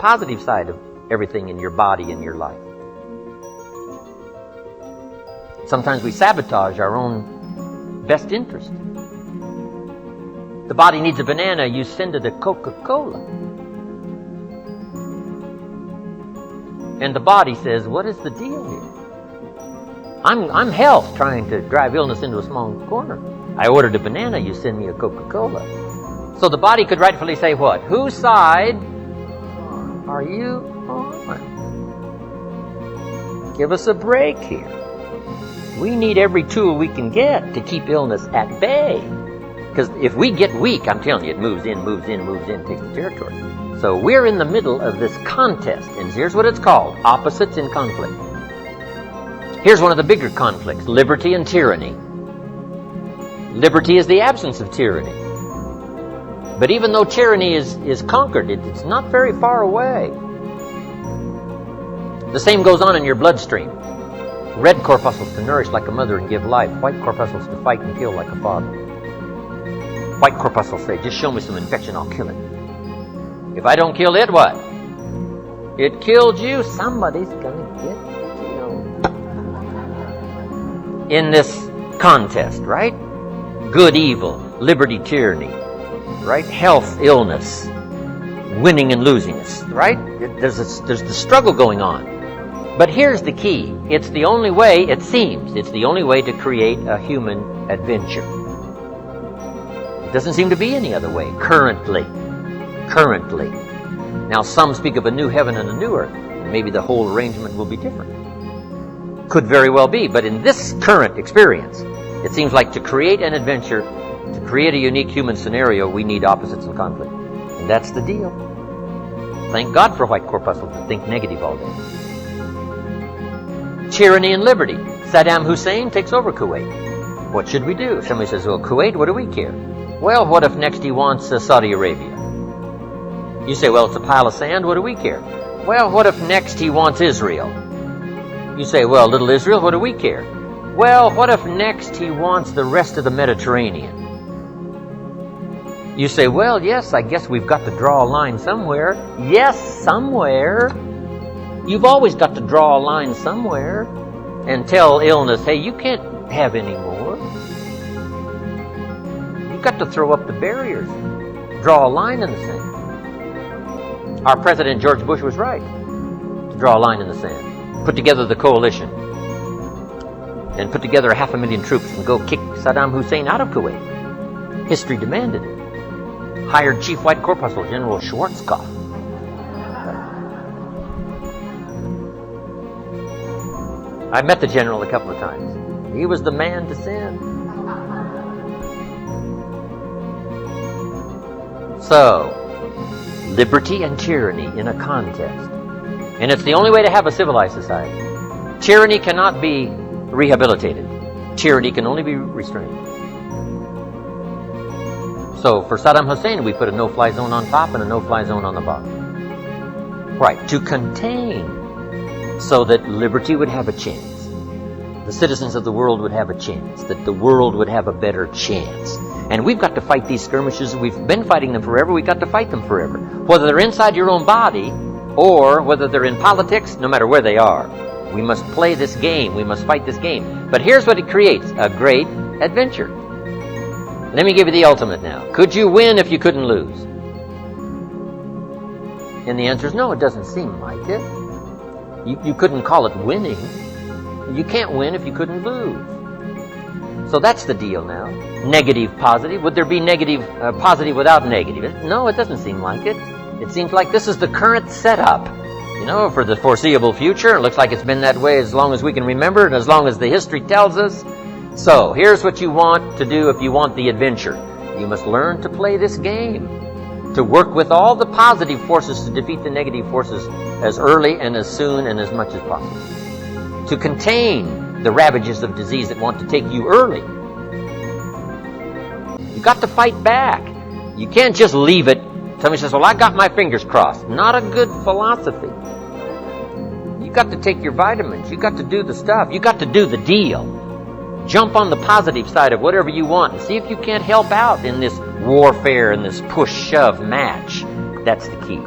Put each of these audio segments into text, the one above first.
positive side of everything in your body and your life. Sometimes we sabotage our own best interest. The body needs a banana, you send it a Coca-Cola. And the body says, what is the deal here? I'm health trying to drive illness into a small corner. I ordered a banana, you send me a Coca-Cola. So the body could rightfully say what? Whose side are you on? Give us a break here. We need every tool we can get to keep illness at bay. Because if we get weak, I'm telling you, it moves in, takes the territory. So we're in the middle of this contest, and here's what it's called: opposites in conflict. Here's one of the bigger conflicts: liberty and tyranny. Liberty is the absence of tyranny. But even though tyranny is conquered, it's not very far away. The same goes on in your bloodstream. Red corpuscles to nourish like a mother and give life. White corpuscles to fight and kill like a father. White corpuscles say, just show me some infection, I'll kill it. If I don't kill it, what? It killed you. Somebody's gonna get killed. In this contest, right? Good, evil, liberty, tyranny, right? Health, illness, winning and losing, right? There's the struggle going on. But here's the key. It's the only way, it seems, it's the only way to create a human adventure. It doesn't seem to be any other way, currently. Now, some speak of a new heaven and a new earth. Maybe the whole arrangement will be different. Could very well be, but in this current experience, it seems like to create an adventure, to create a unique human scenario, we need opposites and conflict. And that's the deal. Thank God for white corpuscles that think negative all day. Tyranny and liberty. Saddam Hussein takes over Kuwait. What should we do? Somebody says, well, Kuwait, what do we care? Well, what if next he wants Saudi Arabia? You say, well, it's a pile of sand, what do we care? Well, what if next he wants Israel? You say, well, little Israel, what do we care? Well, what if next he wants the rest of the Mediterranean? You say, well, yes, I guess we've got to draw a line somewhere. Yes, somewhere. You've always got to draw a line somewhere and tell illness, hey, you can't have any more. You've got to throw up the barriers, draw a line in the sand. Our President George Bush was right to draw a line in the sand, put together the coalition, and put together 500,000 troops and go kick Saddam Hussein out of Kuwait. History demanded it. Hired Chief White Corpuscle General Schwarzkopf. I met the general a couple of times. He was the man to send. So, liberty and tyranny in a contest. And it's the only way to have a civilized society. Tyranny cannot be rehabilitated. Tyranny can only be restrained. So for Saddam Hussein, we put a no-fly zone on top and a no-fly zone on the bottom. Right, to contain, so that liberty would have a chance. The citizens of the world would have a chance. That the world would have a better chance. And we've got to fight these skirmishes. We've been fighting them forever. We've got to fight them forever. Whether they're inside your own body or whether they're in politics, no matter where they are. We must play this game. We must fight this game. But here's what it creates. A great adventure. Let me give you the ultimate now. Could you win if you couldn't lose? And the answer is no, it doesn't seem like it. You couldn't call it winning. You can't win if you couldn't lose. So that's the deal now. Negative, positive. Would there be negative, positive without negative? No, it doesn't seem like it. It seems like this is the current setup. You know, for the foreseeable future. It looks like it's been that way as long as we can remember and as long as the history tells us. So, here's what you want to do if you want the adventure. You must learn to play this game. To work with all the positive forces to defeat the negative forces as early and as soon and as much as possible. To contain the ravages of disease that want to take you early. You've got to fight back. You can't just leave it. Somebody says, well, I got my fingers crossed. Not a good philosophy. You've got to take your vitamins. You've got to do the stuff. You've got to do the deal. Jump on the positive side of whatever you want and see if you can't help out in this warfare and this push-shove match. That's the key.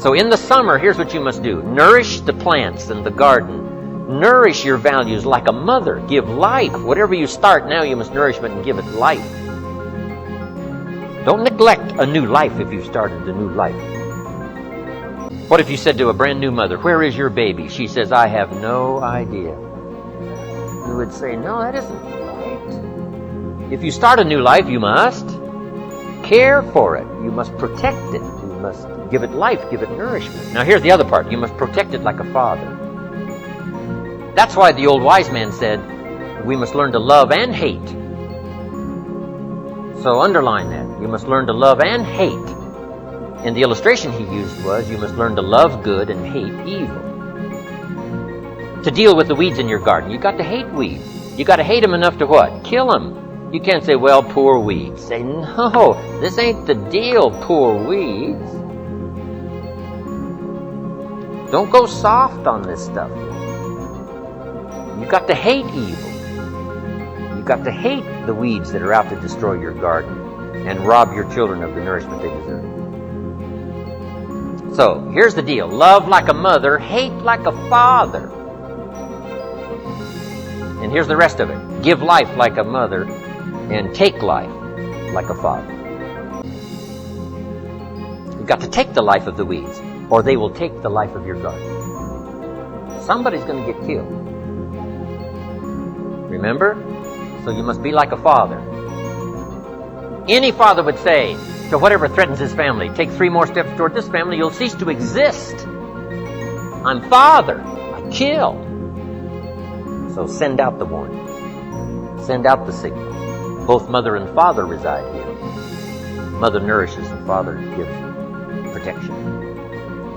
So in the summer, here's what you must do. Nourish the plants and the garden. Nourish your values like a mother. Give life. Whatever you start now, you must nourish it and give it life. Don't neglect a new life if you've started a new life. What if you said to a brand new mother, "Where is your baby?" She says, "I have no idea." You would say, "No, that isn't right." If you start a new life, you must care for it. You must protect it. You must give it life, give it nourishment. Now here's the other part. You must protect it like a father. That's why the old wise man said, we must learn to love and hate. So underline that. You must learn to love and hate. And the illustration he used was, you must learn to love good and hate evil. To deal with the weeds in your garden, you got to hate weeds. You got to hate them enough to what? Kill them. You can't say, "Well, poor weeds." Say, "No, this ain't the deal, poor weeds." Don't go soft on this stuff. You got to hate evil. You got to hate the weeds that are out to destroy your garden and rob your children of the nourishment they deserve. So, here's the deal. Love like a mother, hate like a father. And here's the rest of it. Give life like a mother and take life like a father. You've got to take the life of the weeds, or they will take the life of your garden. Somebody's going to get killed. Remember? So you must be like a father. Any father would say to whatever threatens his family, "Take 3 more steps toward this family, you'll cease to exist. I'm father. I kill." So send out the warning. Send out the signal. Both mother and father reside here. Mother nourishes and father gives protection.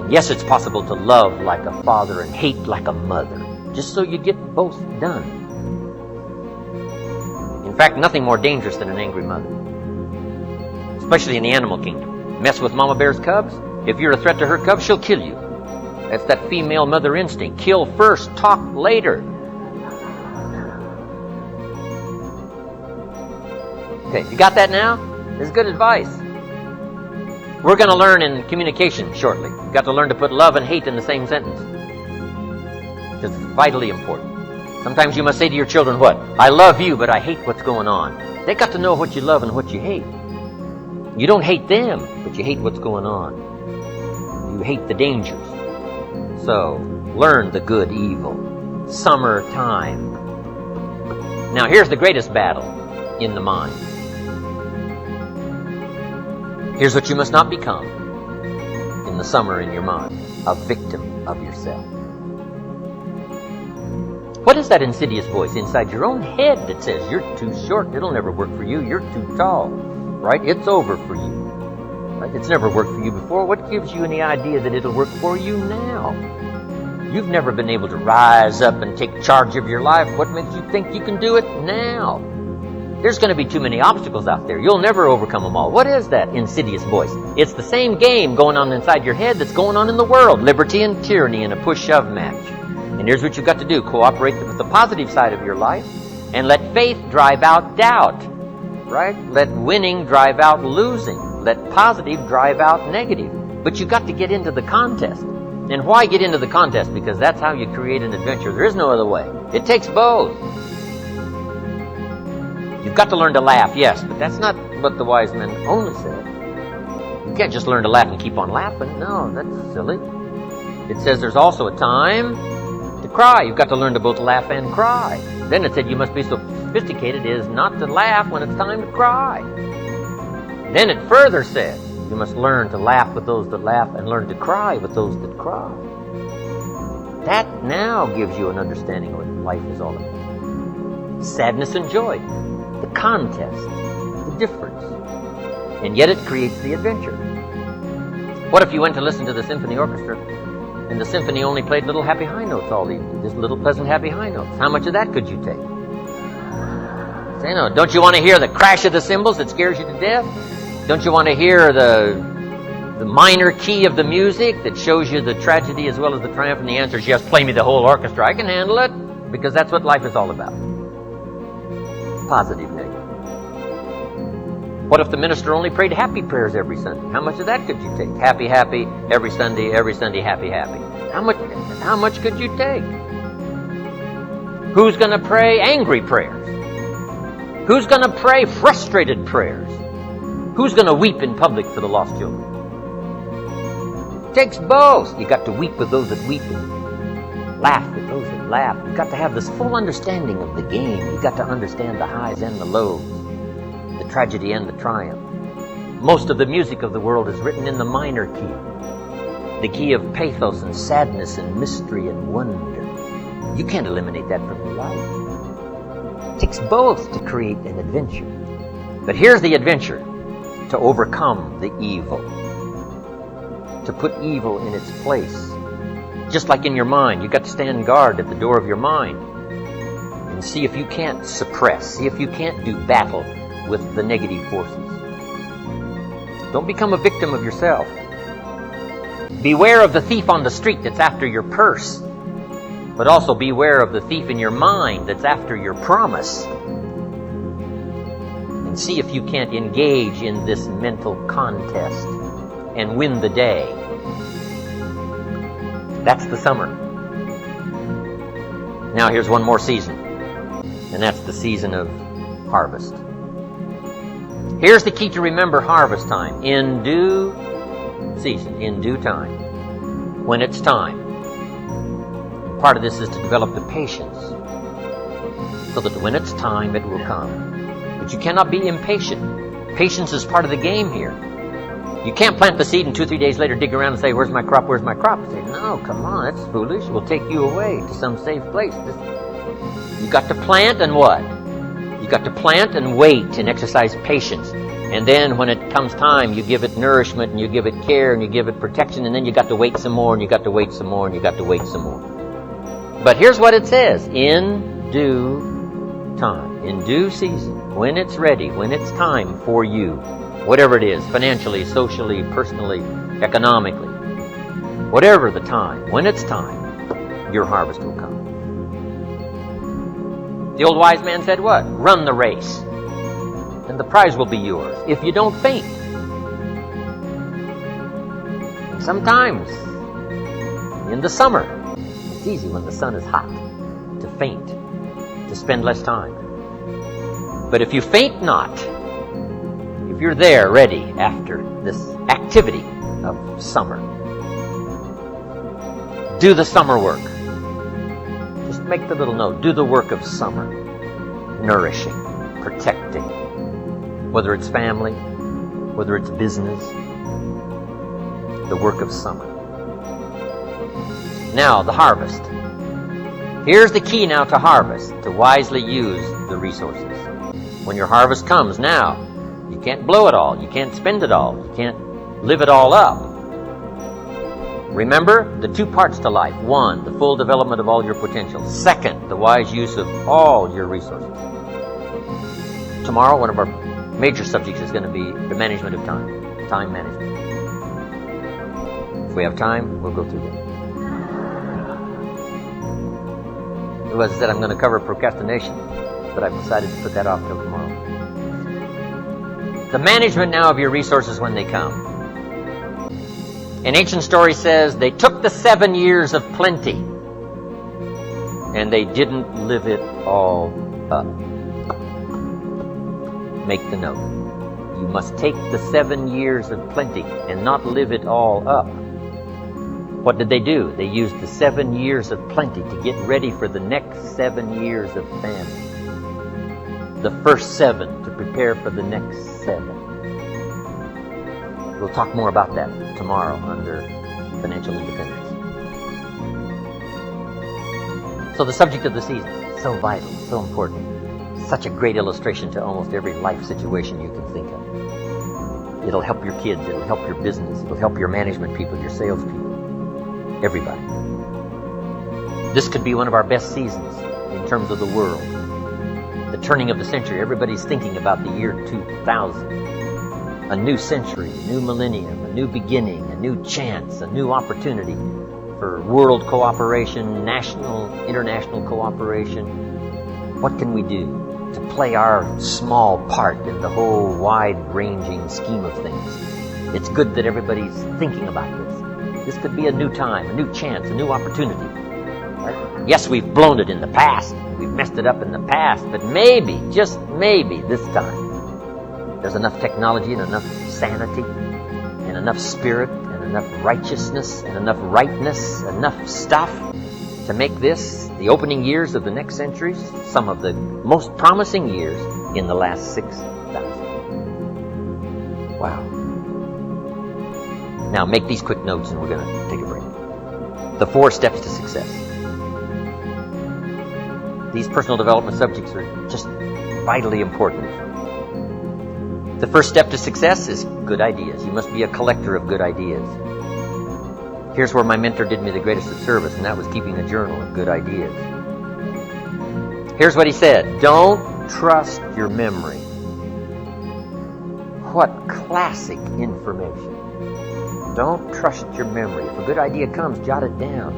And yes, it's possible to love like a father and hate like a mother, just so you get both done. In fact, nothing more dangerous than an angry mother, especially in the animal kingdom. Mess with Mama Bear's cubs, if you're a threat to her cubs, she'll kill you. That's that female mother instinct. Kill first, talk later. Okay, you got that now? This is good advice. We're going to learn in communication shortly. You've got to learn to put love and hate in the same sentence. Because it's vitally important. Sometimes you must say to your children, what? "I love you, but I hate what's going on." They got to know what you love and what you hate. You don't hate them, but you hate what's going on. You hate the dangers. So, learn the good evil. Summertime. Now, here's the greatest battle in the mind. Here's what you must not become in the summer in your mind. A victim of yourself. What is that insidious voice inside your own head that says, "You're too short, it'll never work for you, you're too tall," right? It's over for you. Right? It's never worked for you before. What gives you any idea that it'll work for you now? You've never been able to rise up and take charge of your life. What makes you think you can do it now? There's going to be too many obstacles out there. You'll never overcome them all. What is that insidious voice? It's the same game going on inside your head that's going on in the world. Liberty and tyranny in a push-shove match. And here's what you've got to do. Cooperate with the positive side of your life and let faith drive out doubt. Right? Let winning drive out losing. Let positive drive out negative. But you've got to get into the contest. And why get into the contest? Because that's how you create an adventure. There is no other way. It takes both. You've got to learn to laugh, yes, but that's not what the wise men only said. You can't just learn to laugh and keep on laughing. No, that's silly. It says there's also a time to cry. You've got to learn to both laugh and cry. Then it said you must be so sophisticated as not to laugh when it's time to cry. Then it further said you must learn to laugh with those that laugh and learn to cry with those that cry. That now gives you an understanding of what life is all about. Sadness and joy. The contest, the difference. And yet it creates the adventure. What if you went to listen to the symphony orchestra and the symphony only played little happy high notes all evening? Just little pleasant happy high notes. How much of that could you take? Say no. Don't you want to hear the crash of the cymbals that scares you to death? Don't you want to hear the minor key of the music that shows you the tragedy as well as the triumph? And the answer is yes, play me the whole orchestra. I can handle it, because that's what life is all about. Positive, negative. What if the minister only prayed happy prayers every Sunday? How much of that could you take? Happy, happy, every Sunday, happy, happy. How much could you take? Who's going to pray angry prayers? Who's going to pray frustrated prayers? Who's going to weep in public for the lost children? It takes both. You got to weep with those that weep and laugh with those that laugh. You got to have this full understanding of the game. You got to understand the highs and the lows, the tragedy and the triumph. Most of the music of the world is written in the minor key, the key of pathos and sadness and mystery and wonder. You can't eliminate that from your life. It takes both to create an adventure. But here's the adventure: to overcome the evil, to put evil in its place. Just like in your mind, you've got to stand guard at the door of your mind and see if you can't suppress, see if you can't do battle with the negative forces. Don't become a victim of yourself. Beware of the thief on the street that's after your purse, but also beware of the thief in your mind that's after your promise. And see if you can't engage in this mental contest and win the day. That's the summer. Now here's one more season, and that's the season of harvest. Here's the key to remember harvest time: in due season, in due time, when it's time. And part of this is to develop the patience so that when it's time, it will come. But you cannot be impatient. Patience is part of the game here. You can't plant the seed and 2-3 days later dig around and say, "Where's my crop? Where's my crop?" Say, "No, come on, that's foolish. We'll take you away to some safe place." You got to plant and what? You got to plant and wait and exercise patience. And then when it comes time, you give it nourishment and you give it care and you give it protection, and then you got to wait some more and you got to wait some more and you got to wait some more. But here's what it says: in due time, in due season, when it's ready, when it's time for you, whatever it is, financially, socially, personally, economically, whatever the time, when it's time, your harvest will come. The old wise man said what? Run the race, and the prize will be yours if you don't faint. Sometimes, in the summer, it's easy when the sun is hot to faint, to spend less time. But if you faint not, if you're there ready after this activity of summer, do the summer work. Just make the little note. Do the work of summer. Nourishing, protecting. Whether it's family, whether it's business. The work of summer. Now, the harvest. Here's the key now to harvest, to wisely use the resources. When your harvest comes now, you can't blow it all. You can't spend it all. You can't live it all up. Remember the two parts to life. One, the full development of all your potential. Second, the wise use of all your resources. Tomorrow, one of our major subjects is going to be the management of time. Time management. If we have time, we'll go through that. As I said, I'm going to cover procrastination, but I've decided to put that off till tomorrow. The management now of your resources when they come. An ancient story says they took the 7 years of plenty and they didn't live it all up. Make the note. You must take the 7 years of plenty and not live it all up. What did they do? They used the 7 years of plenty to get ready for the next 7 years of famine. The first 7 to prepare for the next 7. We'll talk more about that tomorrow under financial independence. So the subject of the season, so vital, so important. Such a great illustration to almost every life situation you can think of. It'll help your kids, it'll help your business, it'll help your management people, your sales people, everybody. This could be one of our best seasons in terms of the world. The turning of the century, everybody's thinking about the year 2000. A new century, a new millennium, a new beginning, a new chance, a new opportunity for world cooperation, national, international cooperation. What can we do? to play our small part in the whole wide-ranging scheme of things. It's good that everybody's thinking about this. This could be a new time, a new chance, a new opportunity. Right? Yes, we've blown it in the past. We've messed it up in the past, but maybe, just maybe this time, there's enough technology and enough sanity and enough spirit and enough righteousness and enough rightness, enough stuff to make this, the opening years of the next centuries, some of the most promising years in the last 6,000. Wow. Now make these quick notes and we're going to take a break. The 4 steps to success. These personal development subjects are just vitally important. The first step to success is good ideas. You must be a collector of good ideas. Here's where my mentor did me the greatest of service, and that was keeping a journal of good ideas. Here's what he said: don't trust your memory. What classic information. Don't trust your memory. If a good idea comes, jot it down.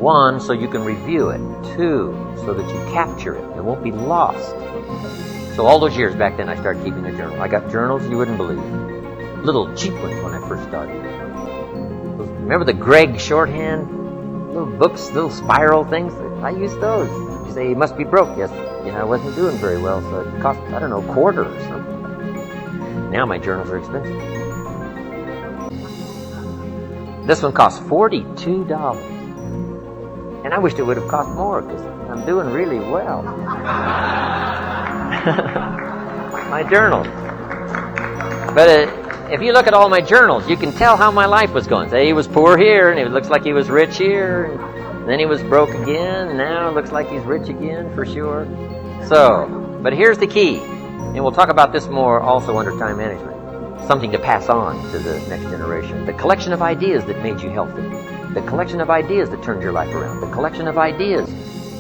1, so you can review it. 2, so that you capture it. It won't be lost. So all those years back then, I started keeping a journal. I got journals you wouldn't believe. Little cheap ones when I first started. Remember the Gregg shorthand? Little books, little spiral things? I used those. You say, you must be broke. Yes, I wasn't doing very well, so it cost, I don't know, a quarter or something. Now my journals are expensive. This one costs $42. And I wished it would have cost more, because I'm doing really well. My journals. But if you look at all my journals, you can tell how my life was going. Say he was poor here, and it looks like he was rich here, and then he was broke again, and now it looks like he's rich again, for sure. So, but here's the key, and we'll talk about this more also under time management. Something to pass on to the next generation. The collection of ideas that made you healthy. The collection of ideas that turned your life around. The collection of ideas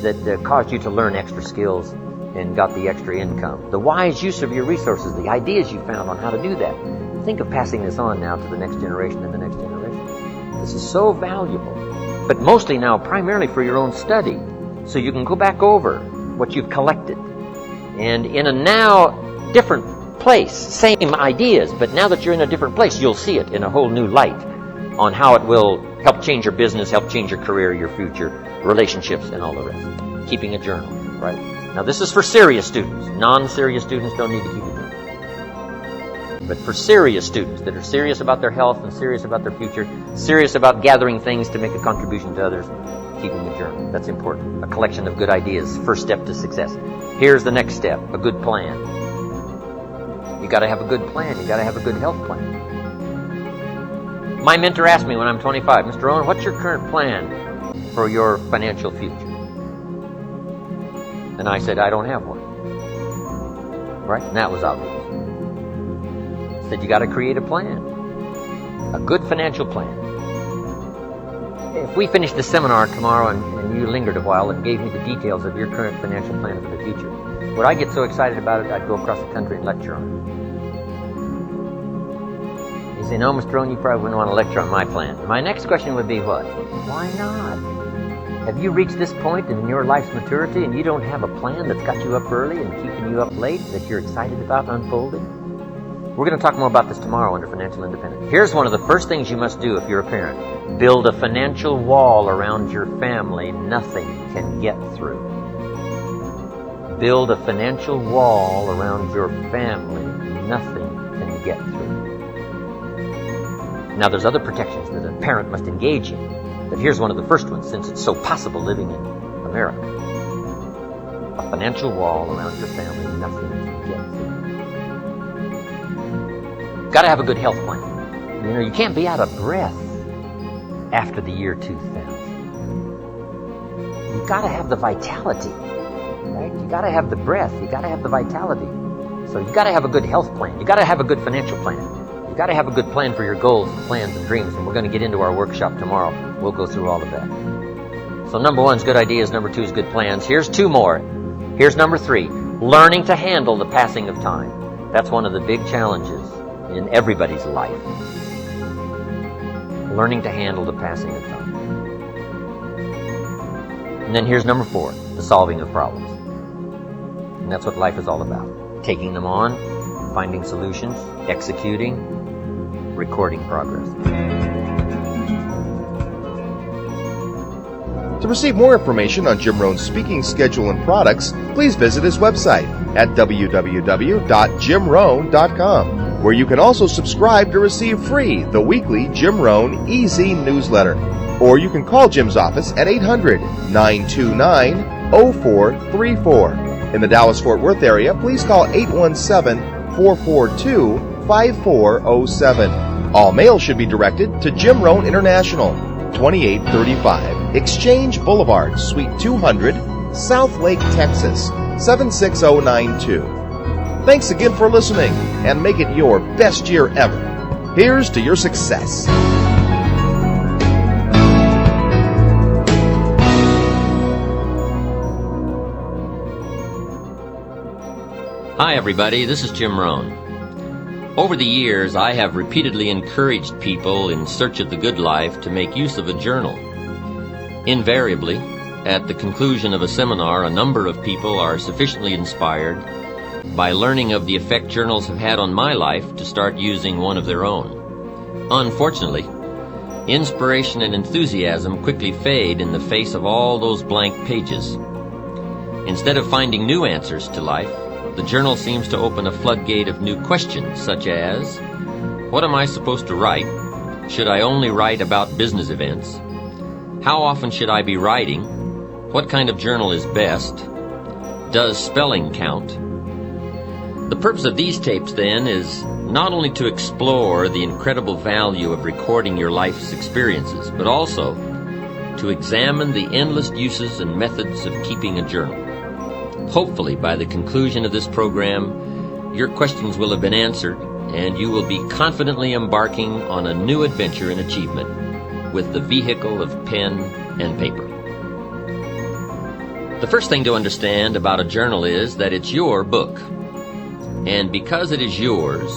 that caused you to learn extra skills and got the extra income. The wise use of your resources, the ideas you found on how to do that. Think of passing this on now to the next generation and the next generation. This is so valuable. But mostly now, primarily for your own study. So you can go back over what you've collected. And in a now different place, same ideas, but now that you're in a different place, you'll see it in a whole new light on how it will help change your business, help change your career, your future, relationships, and all the rest. Keeping a journal, right? Now this is for serious students. Non-serious students don't need to keep a journal. But for serious students that are serious about their health and serious about their future, serious about gathering things to make a contribution to others, keeping a journal. That's important. A collection of good ideas. First step to success. Here's the next step. A good plan. You got to have a good plan. You got to have a good health plan. My mentor asked me when I'm 25, Mr. Rohn, what's your current plan for your financial future? And I said, I don't have one. Right? And that was obvious. I said, you got to create a plan. A good financial plan. If we finished the seminar tomorrow and you lingered a while and gave me the details of your current financial plan for the future, would I get so excited about it I'd go across the country and lecture on it? You say, no, Mr. Rohn, you probably wouldn't want to lecture on my plan. My next question would be what? Why not? Have you reached this point in your life's maturity and you don't have a plan that's got you up early and keeping you up late that you're excited about unfolding? We're going to talk more about this tomorrow under Financial Independence. Here's one of the first things you must do if you're a parent. Build a financial wall around your family nothing can get through. Build a financial wall around your family nothing can get through. Now there's other protections that a parent must engage in. But here's one of the first ones, since it's so possible living in America. A financial wall around your family, nothing can get through. Got to have a good health plan. You can't be out of breath after the year 2000. You got to have the vitality, right? You got to have the breath. You got to have the vitality. So you got to have a good health plan. You got to have a good financial plan. You got to have a good plan for your goals and plans and dreams, and we're going to get into our workshop tomorrow. We'll go through all of that. So number 1 is good ideas. Number 2 is good plans. Here's 2 more. Here's number 3, learning to handle the passing of time. That's one of the big challenges in everybody's life. Learning to handle the passing of time. And then here's number 4, the solving of problems. And that's what life is all about. Taking them on, finding solutions, executing, recording progress. To receive more information on Jim Rohn's speaking schedule and products, please visit his website at www.jimrohn.com, where you can also subscribe to receive free the weekly Jim Rohn Easy newsletter. Or you can call Jim's office at 800-929-0434. In the Dallas-Fort Worth area, please call 817-442-5407. All mail should be directed to Jim Rohn International, 2835 Exchange Boulevard, Suite 200, South Lake, Texas, 76092. Thanks again for listening, and make it your best year ever. Here's to your success. Hi everybody, this is Jim Rohn. Over the years, I have repeatedly encouraged people in search of the good life to make use of a journal. Invariably, at the conclusion of a seminar, a number of people are sufficiently inspired by learning of the effect journals have had on my life to start using one of their own. Unfortunately, inspiration and enthusiasm quickly fade in the face of all those blank pages. Instead of finding new answers to life, the journal seems to open a floodgate of new questions, such as, what am I supposed to write? Should I only write about business events? How often should I be writing? What kind of journal is best? Does spelling count? The purpose of these tapes, then, is not only to explore the incredible value of recording your life's experiences, but also to examine the endless uses and methods of keeping a journal. Hopefully, by the conclusion of this program, your questions will have been answered, and you will be confidently embarking on a new adventure in achievement with the vehicle of pen and paper. The first thing to understand about a journal is that it's your book. And because it is yours,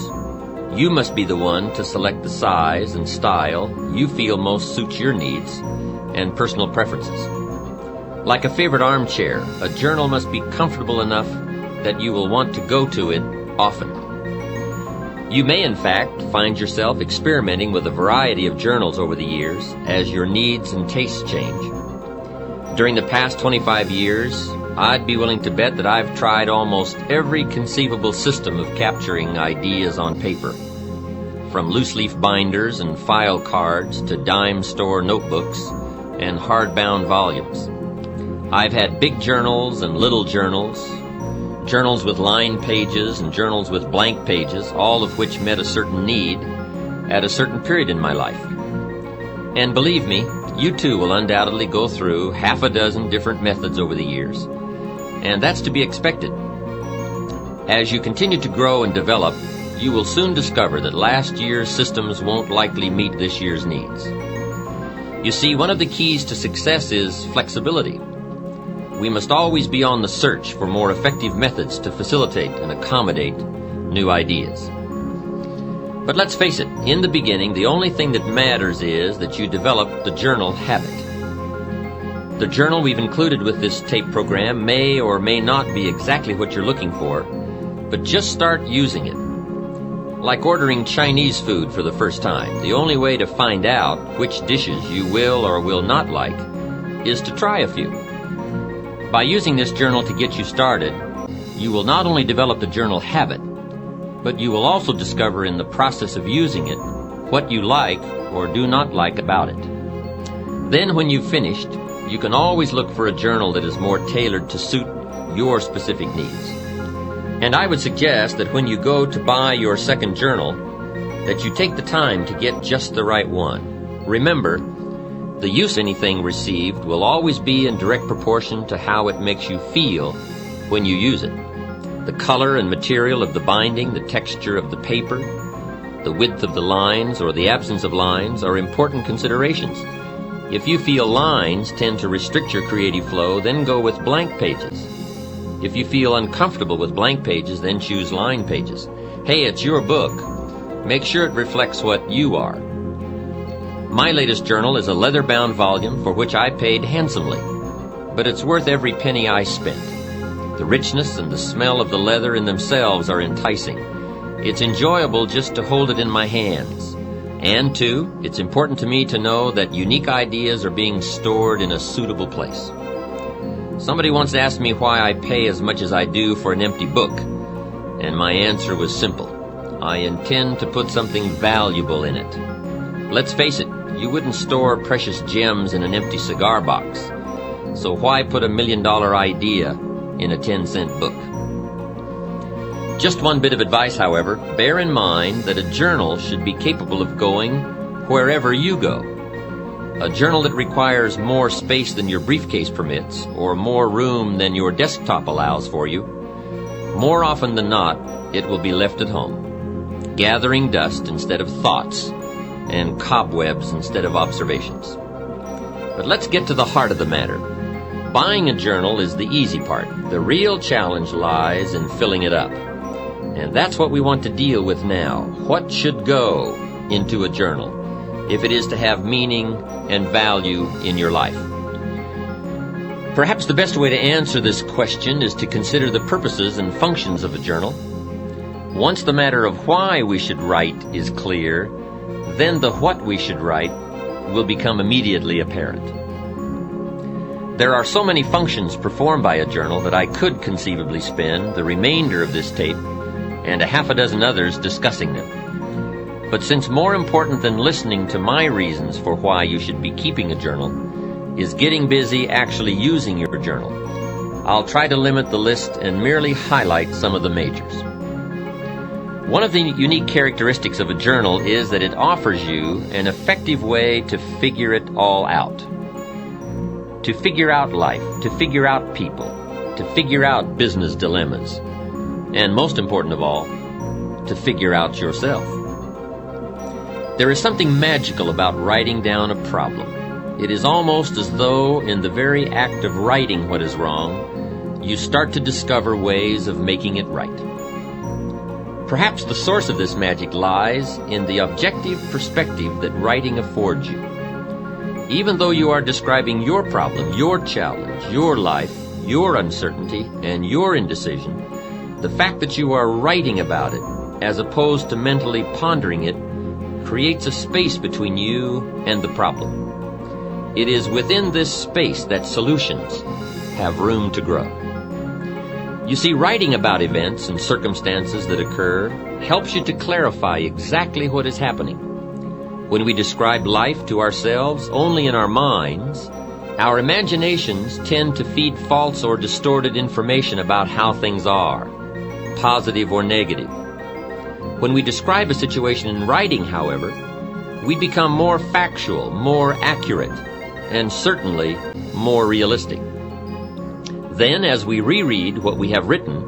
you must be the one to select the size and style you feel most suits your needs and personal preferences. Like a favorite armchair, a journal must be comfortable enough that you will want to go to it often. You may, in fact, find yourself experimenting with a variety of journals over the years as your needs and tastes change. During the past 25 years, I'd be willing to bet that I've tried almost every conceivable system of capturing ideas on paper, from loose-leaf binders and file cards to dime store notebooks and hardbound volumes. I've had big journals and little journals, journals with lined pages and journals with blank pages, all of which met a certain need at a certain period in my life. And believe me, you too will undoubtedly go through half a dozen different methods over the years, and that's to be expected. As you continue to grow and develop, you will soon discover that last year's systems won't likely meet this year's needs. You see, one of the keys to success is flexibility. We must always be on the search for more effective methods to facilitate and accommodate new ideas. But let's face it, in the beginning, the only thing that matters is that you develop the journal habit. The journal we've included with this tape program may or may not be exactly what you're looking for, but just start using it. Like ordering Chinese food for the first time, the only way to find out which dishes you will or will not like is to try a few. By using this journal to get you started, you will not only develop the journal habit, but you will also discover in the process of using it what you like or do not like about it. Then when you've finished, you can always look for a journal that is more tailored to suit your specific needs. And I would suggest that when you go to buy your second journal, that you take the time to get just the right one. Remember, the use of anything received will always be in direct proportion to how it makes you feel when you use it. The color and material of the binding, the texture of the paper, the width of the lines or the absence of lines are important considerations. If you feel lines tend to restrict your creative flow, then go with blank pages. If you feel uncomfortable with blank pages, then choose line pages. Hey, it's your book. Make sure it reflects what you are. My latest journal is a leather-bound volume for which I paid handsomely, but it's worth every penny I spent. The richness and the smell of the leather in themselves are enticing. It's enjoyable just to hold it in my hands. And two, it's important to me to know that unique ideas are being stored in a suitable place. Somebody once asked me why I pay as much as I do for an empty book, and my answer was simple. I intend to put something valuable in it. Let's face it, you wouldn't store precious gems in an empty cigar box. So why put $1 million idea in a 10-cent book? Just one bit of advice, however. Bear in mind that a journal should be capable of going wherever you go. A journal that requires more space than your briefcase permits, or more room than your desktop allows for you, more often than not, it will be left at home, gathering dust instead of thoughts, and cobwebs instead of observations. But let's get to the heart of the matter. Buying a journal is the easy part. The real challenge lies in filling it up. And that's what we want to deal with now. What should go into a journal if it is to have meaning and value in your life? Perhaps the best way to answer this question is to consider the purposes and functions of a journal. Once the matter of why we should write is clear, then the what we should write will become immediately apparent. There are so many functions performed by a journal that I could conceivably spend the remainder of this tape and a half a dozen others discussing them. But since more important than listening to my reasons for why you should be keeping a journal is getting busy actually using your journal, I'll try to limit the list and merely highlight some of the majors. One of the unique characteristics of a journal is that it offers you an effective way to figure it all out. To figure out life, to figure out people, to figure out business dilemmas, and most important of all, to figure out yourself. There is something magical about writing down a problem. It is almost as though in the very act of writing what is wrong, you start to discover ways of making it right. Perhaps the source of this magic lies in the objective perspective that writing affords you. Even though you are describing your problem, your challenge, your life, your uncertainty, and your indecision, the fact that you are writing about it, as opposed to mentally pondering it, creates a space between you and the problem. It is within this space that solutions have room to grow. You see, writing about events and circumstances that occur helps you to clarify exactly what is happening. When we describe life to ourselves only in our minds, our imaginations tend to feed false or distorted information about how things are, positive or negative. When we describe a situation in writing, however, we become more factual, more accurate, and certainly more realistic. Then, as we reread what we have written,